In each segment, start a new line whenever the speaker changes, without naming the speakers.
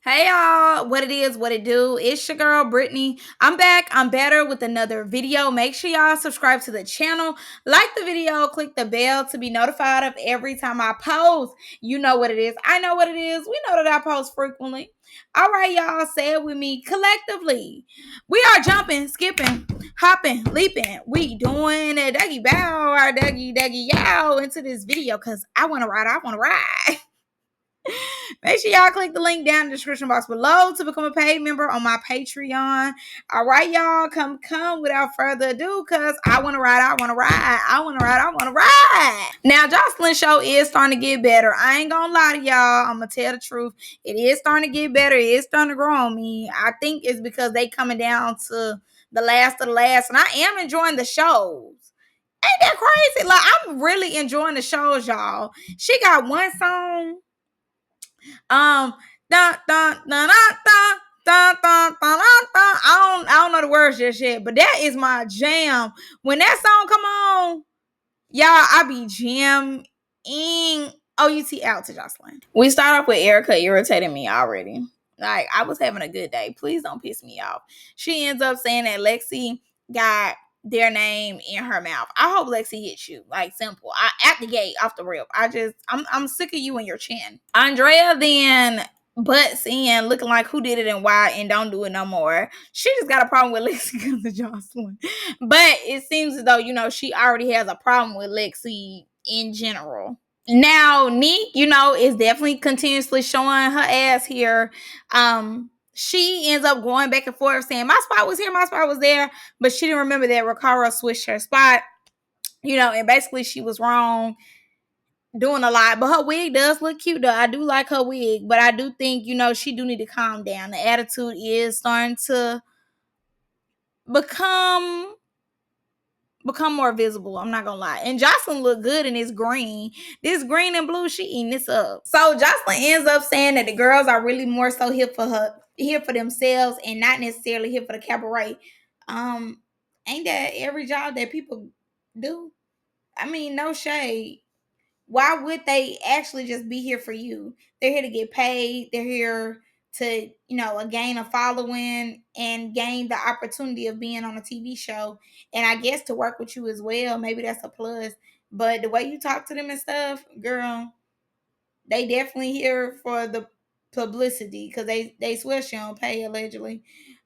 Hey y'all, what it is, what it do. It's your girl Brittany. I'm back. I'm better with another video. Make sure y'all subscribe to the channel, like the video, click the bell to be notified of every time I post. You know what it is. I know what it is. We know that I post frequently. All right, y'all, say it with me collectively. We are jumping, skipping, hopping, leaping. We doing a doggy bow, our doggy yow into this video because I want to ride. I want to ride. Make sure y'all click the link down in the description box below to become a paid member on my Patreon. All right, y'all, come without further ado, cause I want to ride, I want to ride, I want to ride, I want to ride. Now, Joselyn show is starting to get better. I ain't gonna lie to y'all. I'm gonna tell the truth. It is starting to get better. It is starting to grow on me. I think it's because they coming down to the last of the last, and I am enjoying the shows. Ain't that crazy? Like, I'm really enjoying the shows, y'all. She got one song. Dun, dun, dun, dun, dun. Dun, dun, dun, dun, dun. I don't know the words just yet, but that is my jam. When that song come on, y'all, I be jamming OUT out to Jocelyn. We start off with Erica irritating me already. Like, I was having a good day. Please don't piss me off. She ends up saying that Lexi got their name in her mouth. I hope Lexi hits you. Like, simple. At the gate, off the rip. I'm sick of you and your chin. Andrea then butts in looking like who did it and why and don't do it no more. She just got a problem with Lexi because of Jocelyn. But it seems as though, she already has a problem with Lexi in general. Now, Neek, is definitely continuously showing her ass here. She ends up going back and forth saying, my spot was here, my spot was there. But she didn't remember that Ricardo switched her spot, and basically she was wrong doing a lot. But her wig does look cute, though. I do like her wig. But I do think, she do need to calm down. The attitude is starting to become more visible. I'm not gonna lie. And Jocelyn look good in this green. This green and blue, she eating this up. So Jocelyn ends up saying that the girls are really more so here for themselves and not necessarily here for the cabaret. Ain't that every job that people do? I mean, no shade. Why would they actually just be here for you? They're here to get paid. They're here to, gain a following and gain the opportunity of being on a TV show. And I guess to work with you as well. Maybe that's a plus. But the way you talk to them and stuff, girl, they definitely here for the publicity because they swear she don't pay allegedly.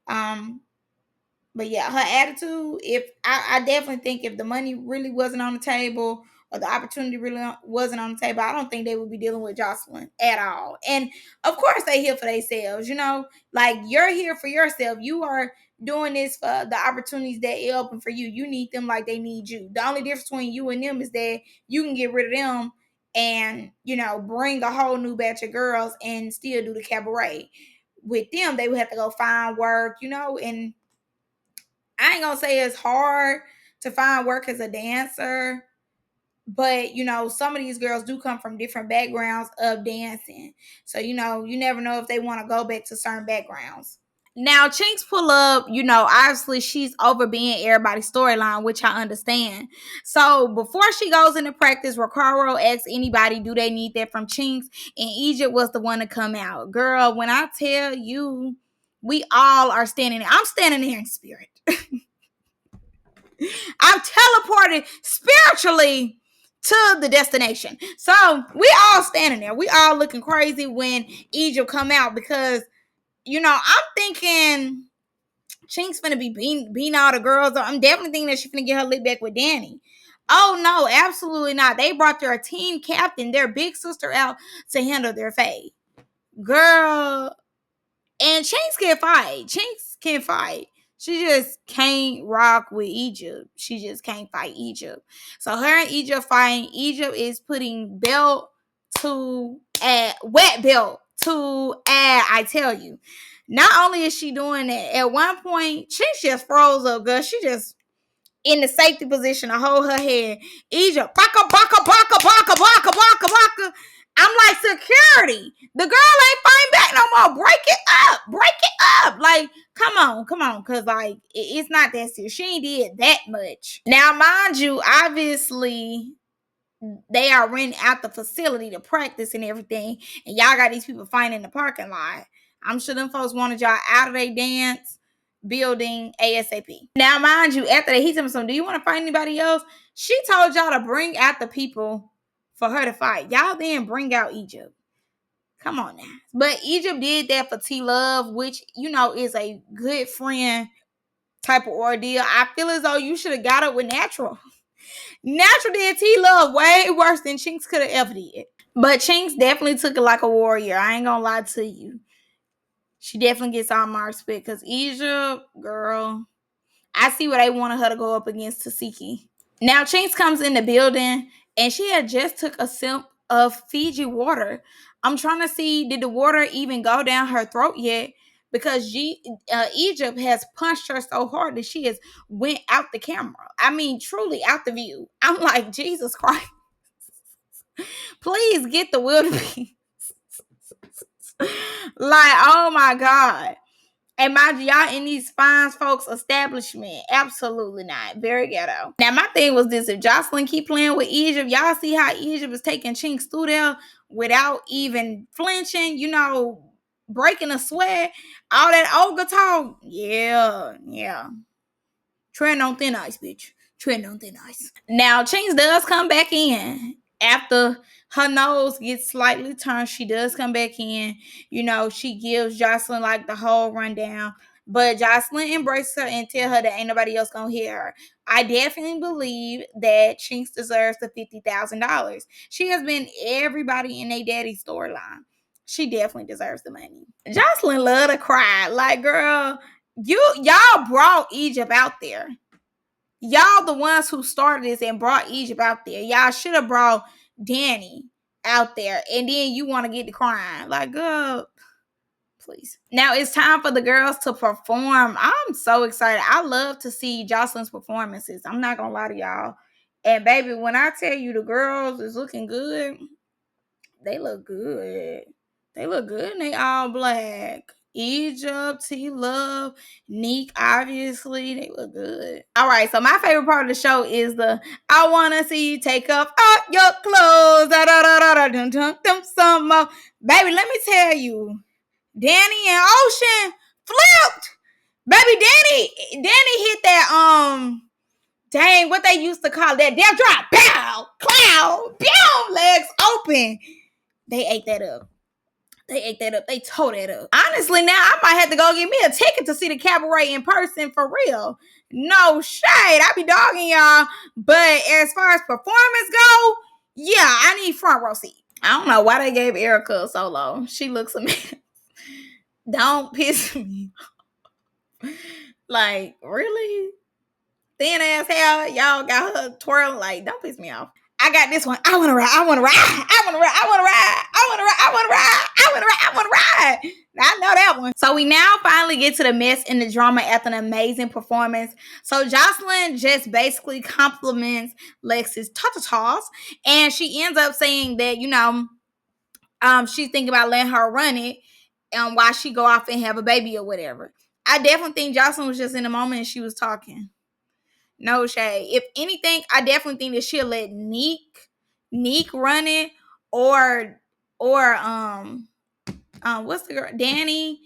But yeah, her attitude, if I definitely think if the money really wasn't on the table or the opportunity really wasn't on the table, I don't think they would be dealing with Jocelyn at all. And of course they here for themselves, like you're here for yourself. You are doing this for the opportunities that are open for you. You need them like they need you. The only difference between you and them is that you can get rid of them and, bring a whole new batch of girls and still do the cabaret. With them, they would have to go find work, and I ain't gonna say it's hard to find work as a dancer, but some of these girls do come from different backgrounds of dancing. So, you never know if they want to go back to certain backgrounds. Now, Chinks pull up, obviously she's over being everybody's storyline, which I understand. So before she goes into practice, Ricardo asks anybody, do they need that from Chinks? And Egypt was the one to come out. Girl, when I tell you, we all are standing there. I'm standing there in spirit. I'm teleported spiritually to the destination. So we all standing there. We all looking crazy when Egypt come out because, I'm thinking Chink's finna be beating all the girls. I'm definitely thinking that she's finna get her lick back with Danny. Oh no, absolutely not. They brought their team captain, their big sister out to handle their fate. Girl, and Chinks can fight. Chinks can fight. She just can't rock with Egypt. She just can't fight Egypt. So her and Egypt fighting. Egypt is putting belt to wet belt to add. I tell you. Not only is she doing that, at one point, Chinks just froze up, girl. She just in the safety position to hold her head. Egypt, baka, baka, baka, baka, baka, baka, baka. I'm like, security. The girl ain't fighting back no more. Break it up. Break it up. Like, come on. Because, like, it's not that serious. She ain't did that much. Now, mind you, obviously, they are renting out the facility to practice and everything. And y'all got these people fighting in the parking lot. I'm sure them folks wanted y'all out of their dance building ASAP. Now, mind you, after that, he told me something. Do you want to fight anybody else? She told y'all to bring out the people for her to fight. Y'all then bring out Egypt. Come on now. But Egypt did that for T Love, which, is a good friend type of ordeal. I feel as though you should have got up with Natural. Natural did T Love way worse than Chinks could have ever did. But Chinks definitely took it like a warrior. I ain't gonna lie to you. She definitely gets all my respect because Egypt, girl, I see where they wanted her to go up against Tasiki. Now Chinks comes in the building and she had just took a sip of Fiji water. I'm trying to see, did the water even go down her throat yet? Because Egypt has punched her so hard that she has went out the camera. I mean, truly out the view. I'm like, Jesus Christ. Please get the wildebeest. Like, oh my God. And mind you, y'all in these fine folks establishment. Absolutely not. Very ghetto. Now, my thing was this. If Joselyn keep playing with Egypt, y'all see how Egypt is taking Chinks through there without even flinching, breaking a sweat. All that ogre talk. Yeah. Treading on thin ice, bitch. Treading on thin ice. Now, Chinks does come back in. After her nose gets slightly turned, she does come back in. She gives Joselyn like the whole rundown. But Joselyn embraces her and tell her that ain't nobody else gonna hear her. I definitely believe that Chinks deserves the $50,000. She has been everybody in their daddy storyline. She definitely deserves the money. Joselyn love to cry. Like, girl, y'all brought Egypt out there. Y'all the ones who started this and brought Egypt out there. Y'all should have brought Danny out there. And then you want to get to crying. Like, girl, please. Now it's time for the girls to perform. I'm so excited. I love to see Joselyn's performances. I'm not going to lie to y'all. And baby, when I tell you the girls is looking good, they look good. They look good and they all black. Egypt, T-Love, Neek, obviously, they look good. All right, so my favorite part of the show is the I wanna see you take off all your clothes. Da, da, da, da, da, dum, dum, dum, some more. Baby, let me tell you, Danny and Ocean flipped. Baby, Danny hit that dang, what they used to call that death drop. Pow, cloud, boom, legs open. They ate that up. They tore that up. Honestly, now I might have to go get me a ticket to see the Cabaret in person for real. No shade. I be dogging y'all. But as far as performance go, yeah, I need front row seat. I don't know why they gave Erica a solo. She looks amazing. Don't piss me off. Like, really? Thin ass hair, y'all got her twirling. Like, don't piss me off. I got this one. I want to ride. I want to ride. I want to ride. I want to ride. I want to ride. I want to ride. I want to ride. I want to ride. I know that one. So we now finally get to the mess and the drama after an amazing performance. So Joselyn just basically compliments Lexi's tatas, and she ends up saying that she's thinking about letting her run it, while she go off and have a baby or whatever. I definitely think Joselyn was just in the moment and she was talking. No shade. If anything, I definitely think that she'll let Neek run it, or what's the girl? Danny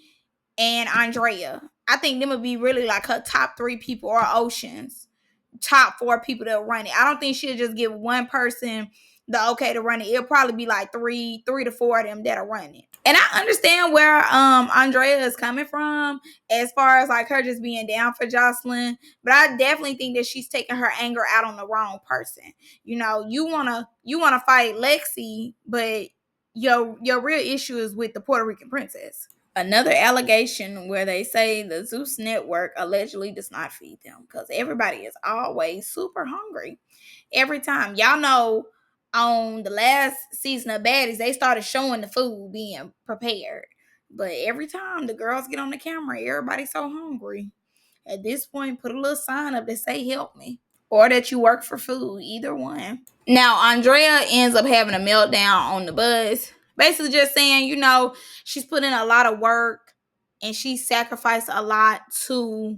and Andrea. I think them would be really like her top 3 people, or Ocean's top 4 people that run it. I don't think she'll just give one person the okay to run it. It'll probably be like three to 4 of them that'll run it. And I understand where Andrea is coming from as far as like her just being down for Joselyn, but I definitely think that she's taking her anger out on the wrong person. You wanna fight Lexi, but your real issue is with the Puerto Rican princess. Another allegation where they say the Zeus Network allegedly does not feed them, because everybody is always super hungry. Every time. Y'all know on the last season of Baddies, they started showing the food being prepared. But every time the girls get on the camera, everybody's so hungry. At this point, put a little sign up that say help me, or that you work for food, either one. Now, Andrea ends up having a meltdown on the bus, basically just saying, she's put in a lot of work and she sacrificed a lot to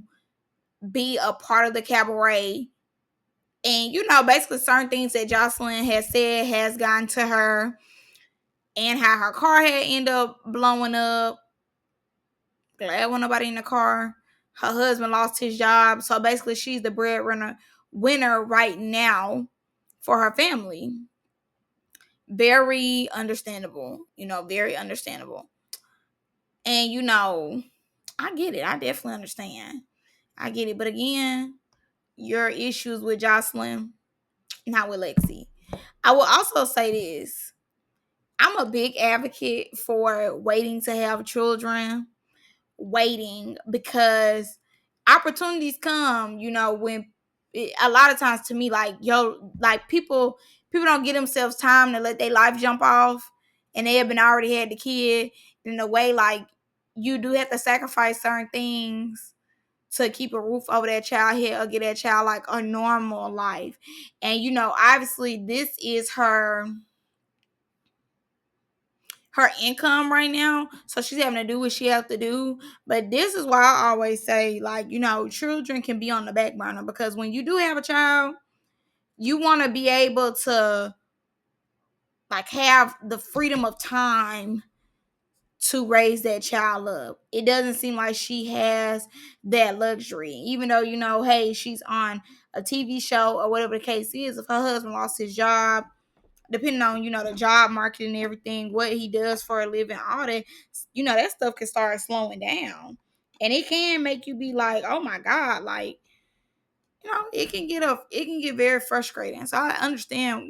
be a part of the Cabaret. And, basically certain things that Joselyn has said has gotten to her, and how her car had ended up blowing up. Glad when nobody in the car. Her husband lost his job. So basically she's the winner right now for her family. Very understandable. Very understandable. And I get it. I definitely understand. I get it. But again, your issues with Joselyn, not with Lexi. I will also say this. I'm a big advocate for waiting to have children, waiting, because opportunities come, when a lot of times, to me, like people don't give themselves time to let their life jump off, and they have been already had the kid. In a way, like, you do have to sacrifice certain things to keep a roof over that child head or get that child like a normal life. And obviously this is her income right now, so she's having to do what she has to do. But this is why I always say, like, children can be on the back burner, because when you do have a child, you want to be able to like have the freedom of time to raise that child up. It doesn't seem like she has that luxury, even though hey, she's on a TV show or whatever the case is. If her husband lost his job, depending on the job market and everything, what he does for a living, all that, that stuff can start slowing down, and it can make you be like, oh my god, like, it can get very frustrating. So I understand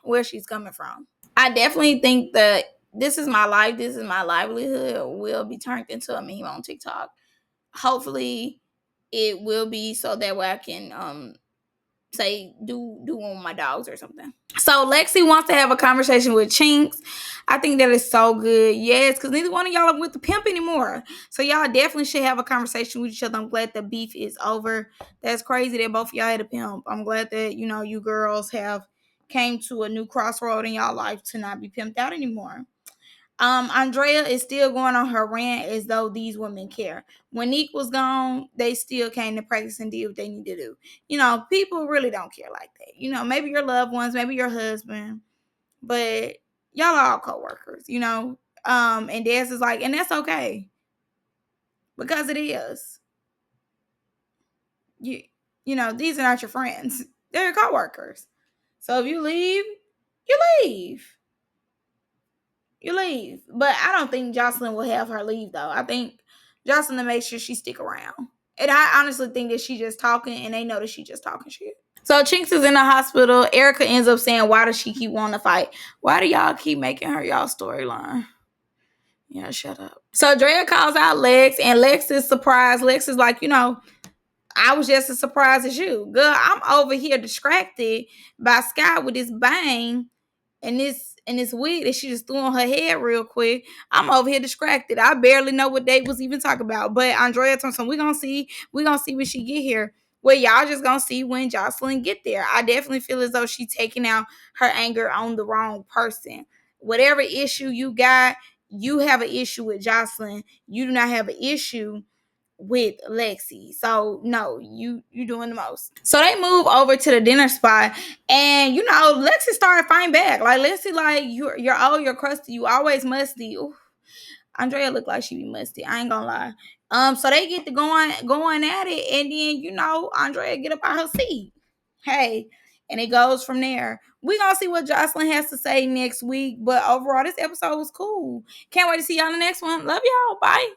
where she's coming from. I definitely think that this is my life, this is my livelihood will be turned into a meme on TikTok. Hopefully it will be, so that way I can say do one with my dogs or something. So Lexi wants to have a conversation with Chinks. I think that is so good. Yes, because neither one of y'all are with the pimp anymore. So y'all definitely should have a conversation with each other. I'm glad the beef is over. That's crazy that both of y'all had a pimp. I'm glad that, you girls have came to a new crossroad in y'all life to not be pimped out anymore. Andrea is still going on her rant as though these women care. When Nick was gone, they still came to practice and did what they need to do. People really don't care like that. Maybe your loved ones, maybe your husband, but y'all are all co-workers, and Des is like, and that's okay, because it is. These are not your friends. They're your co-workers. So if you leave, you leave. You leave. But I don't think Joselyn will have her leave, though. I think Joselyn will make sure she stick around. And I honestly think that she just talking, and they know that she just talking shit. So Chinks is in the hospital. Erica ends up saying, why does she keep wanting to fight? Why do y'all keep making her y'all storyline? Yeah, shut up. So Drea calls out Lex, and Lex is surprised. Lex is like, I was just as surprised as you. Girl, I'm over here distracted by Scott with this bang and this wig that she just threw on her head real quick. I'm over here distracted. I barely know what they was even talking about. But Andrea told me, we're gonna see when she get here. Well, y'all just gonna see when Joselyn get there. I definitely feel as though she's taking out her anger on the wrong person. Whatever issue you got, you have an issue with Joselyn. You do not have an issue with Lexi. So no, you doing the most. So they move over to the dinner spot, and Lexi started fighting back. Like, Lexi, like, you're crusty, you always musty. Ooh, Andrea looked like she be musty, I ain't gonna lie. So they get to going at it, and then Andrea get up out her seat. Hey, and it goes from there. We gonna see what Joselyn has to say next week. But overall, this episode was cool. Can't wait to see y'all in the next one. Love y'all. Bye.